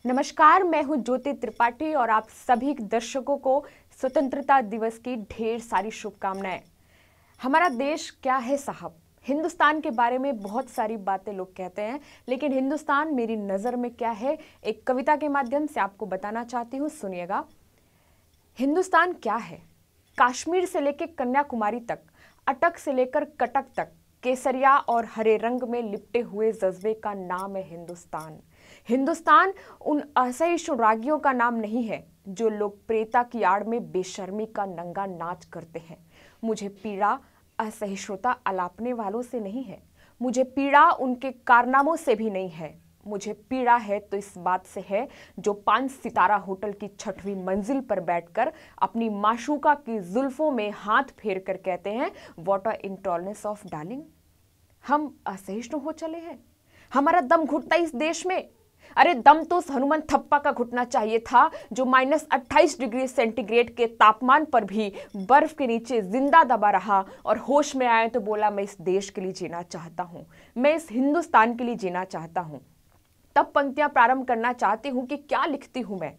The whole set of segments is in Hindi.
नमस्कार, मैं हूं ज्योति त्रिपाठी और आप सभी दर्शकों को स्वतंत्रता दिवस की ढेर सारी शुभकामनाएं। हमारा देश क्या है साहब? हिंदुस्तान के बारे में बहुत सारी बातें लोग कहते हैं, लेकिन हिंदुस्तान मेरी नज़र में क्या है, एक कविता के माध्यम से आपको बताना चाहती हूँ। सुनिएगा। हिंदुस्तान क्या है? कश्मीर से लेकर कन्याकुमारी तक, अटक से लेकर कटक तक, केसरिया और हरे रंग में लिपटे हुए जज्बे का नाम है हिंदुस्तान। हिंदुस्तान उन असहिष्णु रागियों का नाम नहीं है जो लोकप्रियता की आड़ में बेशर्मी का नंगा नाच करते हैं। मुझे पीड़ा असहिष्णुता अलापने वालों से नहीं है, मुझे पीड़ा उनके कारनामों से भी नहीं है। मुझे पीड़ा है तो इस बात से है जो 5 सितारा होटल की 6वीं मंजिल पर बैठकर अपनी माशूका की जुल्फों में हाथ फेर कर कहते हैं, what a intolerance of darling. हम असहिष्णु हो चले हैं, हमारा दम घुटता इस देश में। अरे दम तो उस हनुमान थप्पा का घुटना चाहिए था जो -28 डिग्री सेंटीग्रेड के तापमान पर भी बर्फ के नीचे जिंदा दबा रहा और होश में आए तो बोला, मैं इस देश के लिए जीना चाहता हूं, मैं इस हिंदुस्तान के लिए जीना चाहता हूं। तब पंक्तियां प्रारंभ करना चाहती हूं कि क्या लिखती हूं मैं,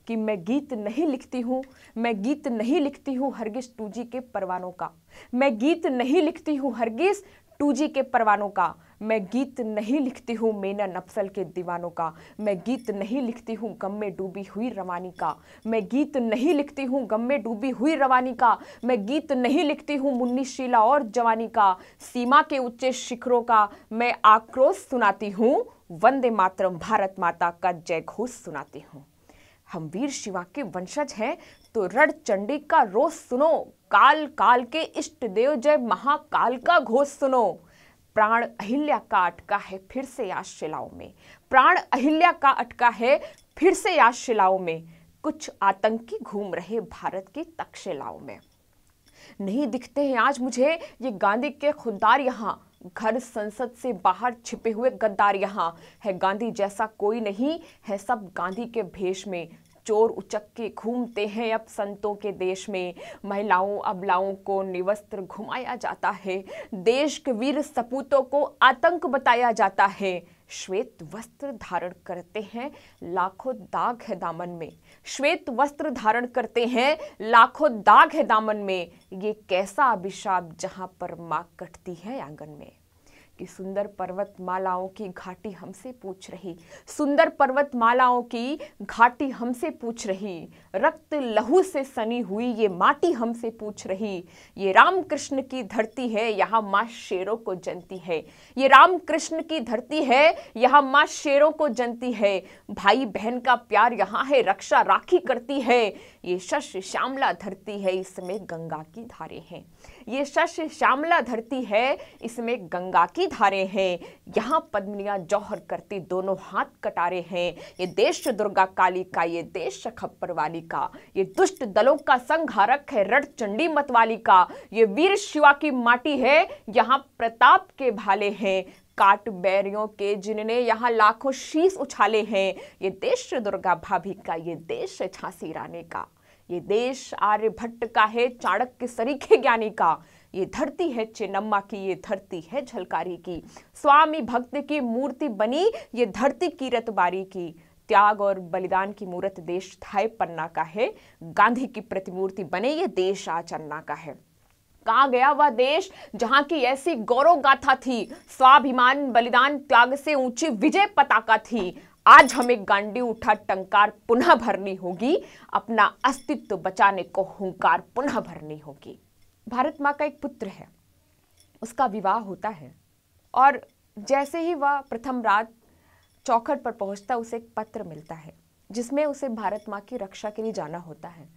कि मैं गीत नहीं लिखती हूं, मैं गीत नहीं लिखती हूं हरगिज 2G के परवानों का, मैं गीत नहीं लिखती हूं हरगिज 2G के परवानों का, मैं गीत नहीं लिखती हूँ मेनन अफसल के दीवानों का, मैं गीत नहीं लिखती हूँ गम में डूबी हुई रवानी का, मैं गीत नहीं लिखती हूँ गम में डूबी हुई रवानी का, मैं गीत नहीं लिखती हूँ मुन्नी शीला और जवानी का, सीमा के ऊंचे शिखरों का मैं आक्रोश सुनाती हूँ, वंदे मातरम भारत माता का जय घोष सुनाती हूँ। हम वीर शिवा के वंशज हैं तो रण चंडी का रोष सुनो, काल काल के इष्ट देव जय महाकाल का घोष सुनो। प्राण अहिल्या का अटका है फिर से याद शिलाओं में, प्राण अहिल्या का अटका है फिर से याद शिलाओं में, कुछ आतंकी घूम रहे भारत की तक्षशिलाओं में। नहीं दिखते हैं आज मुझे ये गांधी के खुददार यहाँ, घर संसद से बाहर छिपे हुए गद्दार यहाँ, है गांधी जैसा कोई नहीं, है सब गांधी के भेष में, चोर उचक के घूमते हैं अब संतों के देश में, महिलाओं अबलाओं को निवस्त्र घुमाया जाता है, देश के वीर सपूतों को आतंक बताया जाता है, श्वेत वस्त्र धारण करते हैं लाखों दाग है दामन में, श्वेत वस्त्र धारण करते हैं लाखों दाग है दामन में, ये कैसा अभिशाप जहां पर मां कटती है आंगन में। कि सुंदर पर्वत मालाओं की घाटी हमसे पूछ रही, सुंदर पर्वत मालाओं की घाटी हमसे पूछ रही, रक्त लहू से सनी हुई ये माटी हमसे पूछ रही, ये राम कृष्ण की धरती है यहाँ माँ शेरों को जनती है, ये राम कृष्ण की धरती है यहाँ माँ शेरों को जनती है, भाई बहन का प्यार यहाँ है रक्षा राखी करती है, ये शस्य श्यामला धरती है इसमें गंगा की धारें हैं, ये शस्य श्यामला धरती है इसमें गंगा की धारे हैं, यहाँ पद्मिनियां जौहर करती दोनों हाथ कटारे हैं, ये देश दुर्गा काली का, ये देश खप्पर वाली का, ये दुष्ट दलों का संहारक है रण चंडी मतवाली का, ये वीर शिवा की माटी है यहाँ प्रताप के भाले हैं, काट बैरियों के जिनने यहाँ लाखों शीश उछाले हैं, ये देश दुर्गा भाभी का, ये देश झांसी रानी का, ये देश आर्यभट्ट का है चाणक्य सरीखे ज्ञानी का, ये धरती है चेन्नम्मा की, ये धरती है झलकारी की, स्वामी भक्त की मूर्ति बनी ये धरती की रतबारी की, त्याग और बलिदान की मूर्त देश थाय पन्ना का है, गांधी की प्रतिमूर्ति बने ये देश आज अन्ना का है। कहाँ गया वह देश जहां की ऐसी गौरव गाथा थी, स्वाभिमान बलिदान त्याग से ऊंची विजय पताका थी, आज हमें गांडी उठा टंकार पुनः भरनी होगी, अपना अस्तित्व बचाने को हुंकार पुनः भरनी होगी। भारत माँ का एक पुत्र है, उसका विवाह होता है और जैसे ही वह प्रथम रात चौखट पर पहुंचता उसे एक पत्र मिलता है जिसमें उसे भारत माँ की रक्षा के लिए जाना होता है।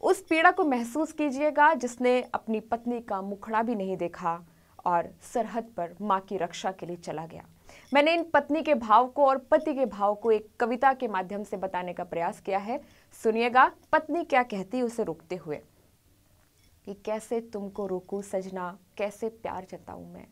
उस पीड़ा को महसूस कीजिएगा जिसने अपनी पत्नी का मुखड़ा भी नहीं देखा और सरहद पर माँ की रक्षा के लिए चला गया। मैंने इन पत्नी के भाव को और पति के भाव को एक कविता के माध्यम से बताने का प्रयास किया है। सुनिएगा पत्नी क्या कहती है उसे रोकते हुए, कि कैसे तुमको रोकूं सजना कैसे प्यार जताऊं मैं,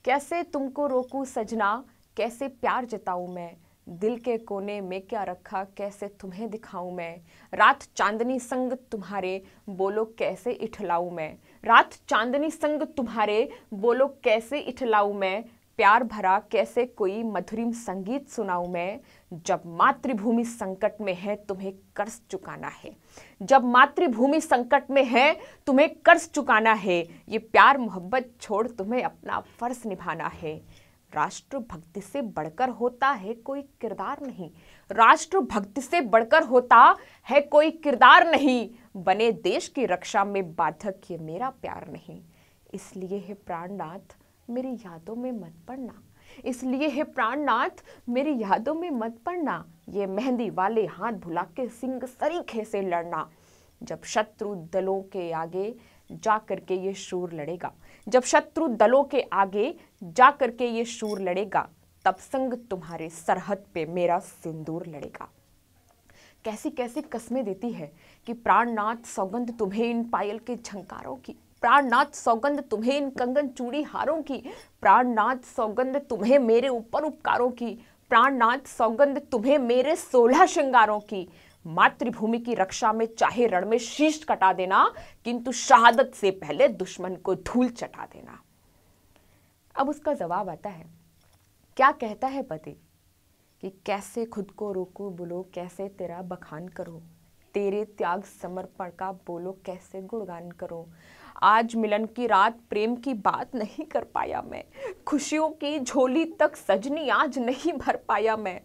कैसे तुमको रोकूं सजना कैसे प्यार जताऊं मैं, दिल के कोने में क्या रखा कैसे तुम्हें दिखाऊं मैं, रात चांदनी संग तुम्हारे बोलो कैसे इठलाऊं मैं, रात चांदनी संग तुम्हारे बोलो कैसे इठलाऊं मैं, प्यार भरा कैसे कोई मधुरिम संगीत सुनाऊं मैं। जब मातृभूमि संकट में है तुम्हें कर्ज चुकाना है, जब मातृभूमि संकट में है तुम्हें कर्ज चुकाना है। ये प्यार मोहब्बत छोड़ तुम्हें अपना फर्ज निभाना है। राष्ट्रभक्ति से बढ़कर होता है कोई किरदार नहीं, राष्ट्रभक्ति से बढ़कर होता है कोई किरदार नहीं। बने देश की रक्षा में बाधक ये मेरा प्यार नहीं। इसलिए है प्राणनाथ मेरी यादों में मत पड़ना, इसलिए है प्राणनाथ मेरी यादों में मत पड़ना। ये मेहंदी वाले हाथ भुला के सिंग सरीखे से लड़ना। जब शत्रु दलों के आगे जा करके ये शूर लड़ेगा, जब शत्रु दलों के आगे जा करके ये शूर लड़ेगा, तब संग तुम्हारे सरहद पे मेरा सिंदूर लड़ेगा। कैसी कैसी कस्में देती है कि प्राणनाथ सौगंध तुम्हें इन पायल के झंकारों की, प्राणनाथ सौगंध तुम्हें इन कंगन चूड़ी हारों की, प्राणनाथ सौगंध तुम्हें मेरे ऊपर उपकारों की, प्राणनाथ सौगंध तुम्हें मेरे 16 श्रृंगारों की। मातृभूमि की रक्षा में चाहे रण में शीश कटा देना, किंतु शहादत से पहले दुश्मन को धूल चटा देना। अब उसका जवाब आता है, क्या कहता है पति कि कैसे खुद को रोको, बोलो कैसे तेरा बखान करो, तेरे त्याग समर्पण का बोलो कैसे गुणगान करो। आज मिलन की रात प्रेम की बात नहीं कर पाया मैं, खुशियों की झोली तक सजनी आज नहीं भर पाया मैं।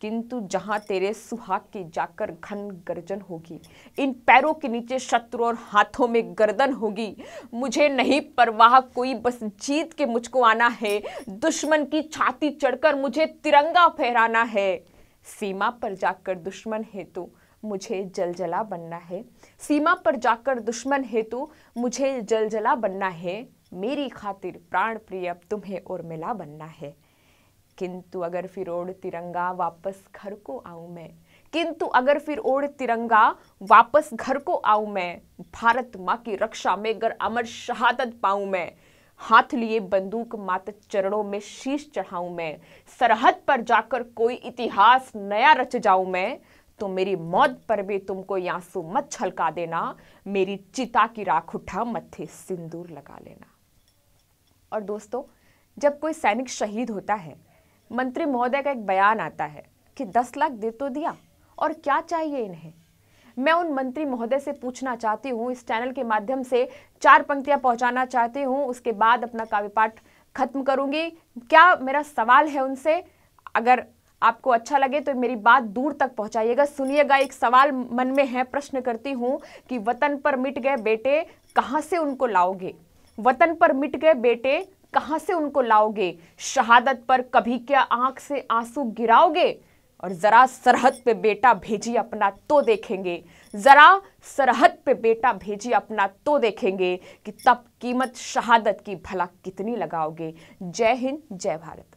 किंतु जहां तेरे सुहाग की जाकर घन गर्जन होगी, इन पैरों के नीचे शत्रु और हाथों में गर्दन होगी। मुझे नहीं परवाह कोई, बस जीत के मुझको आना है। दुश्मन की छाती चढ़कर मुझे तिरंगा फहराना है। सीमा पर जाकर दुश्मन हेतु मुझे जलजला बनना है, सीमा पर जाकर दुश्मन हेतु मुझे जलजला बनना है। मेरी खातिर प्राण प्रिय अब तुम्हें उर्मिला बनना है। किंतु अगर फिर ओढ़ तिरंगा वापस घर को आऊं मैं, किंतु अगर फिर ओढ़ तिरंगा वापस घर को आऊं मैं, भारत माँ की रक्षा में अगर अमर शहादत पाऊं मैं, हाथ लिए बंदूक मात चरणों में शीश चढ़ाऊं मैं, सरहद पर जाकर कोई इतिहास नया रच जाऊं मैं, तो मेरी मौत पर भी तुमको आंसू मत छलका देना। मेरी चिता की राख उठा मत्थे सिंदूर लगा लेना। और दोस्तों, जब कोई सैनिक शहीद होता है, मंत्री महोदय का एक बयान आता है कि 10 लाख दे तो दिया और क्या चाहिए इन्हें। मैं उन मंत्री महोदय से पूछना चाहती हूँ, इस चैनल के माध्यम से 4 पंक्तियां पहुंचाना चाहती हूँ, उसके बाद अपना काव्य पाठ खत्म करूंगी। क्या मेरा सवाल है उनसे, अगर आपको अच्छा लगे तो मेरी बात दूर तक पहुंचाइएगा। सुनिएगा, एक सवाल मन में है, प्रश्न करती हूं कि वतन पर मिट गए बेटे कहां से उनको लाओगे, वतन पर मिट गए बेटे कहां से उनको लाओगे, शहादत पर कभी क्या आंख से आंसू गिराओगे, और जरा सरहद पे बेटा भेजी अपना तो देखेंगे, जरा सरहद पे बेटा भेजी अपना तो देखेंगे कि तब कीमत शहादत की भला कितनी लगाओगे। जय हिंद, जय भारत।